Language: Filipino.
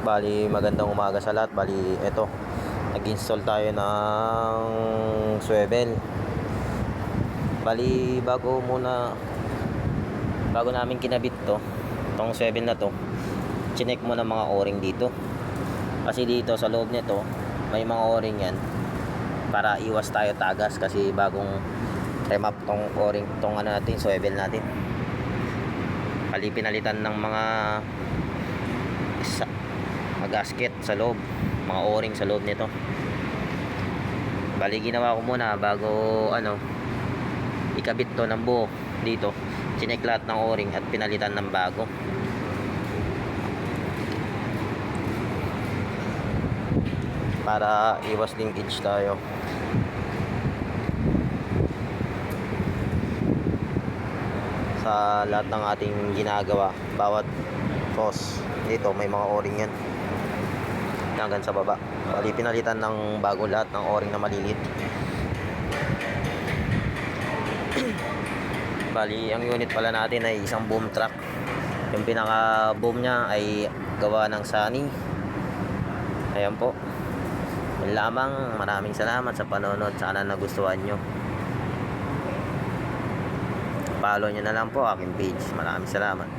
Bali, magandang umaga sa lahat. Bali, eto, nag-install tayo ng swivel. Bali, bago namin kinabit tong swivel na to, chinek mo ng mga o-ring dito. Kasi dito sa loob nito, may mga o-ring yan para iwas tayo tagas kasi bagong remap tong o-ring, tong ano natin, swivel natin. Bali, pinalitan ng mga gasket sa loob, mga o-ring sa loob nito. Bali, ginawa ko muna bago ikabit to ng buo dito, chinek lahat ng o-ring at pinalitan ng bago para iwas linkage tayo. Sa lahat ng ating ginagawa, bawat cross dito may mga o-ring yan hanggang sa baba. Bali, pinalitan ng bago lahat ng o-ring na maliliit. Bali, ang unit pala natin ay isang boom truck. Yung pinaka boom nya ay gawa ng Sunny. Ayan po. Yun lamang. Maraming salamat sa panonood. Sana nagustuhan nyo. Follow nyo na lang po aking page. Maraming salamat.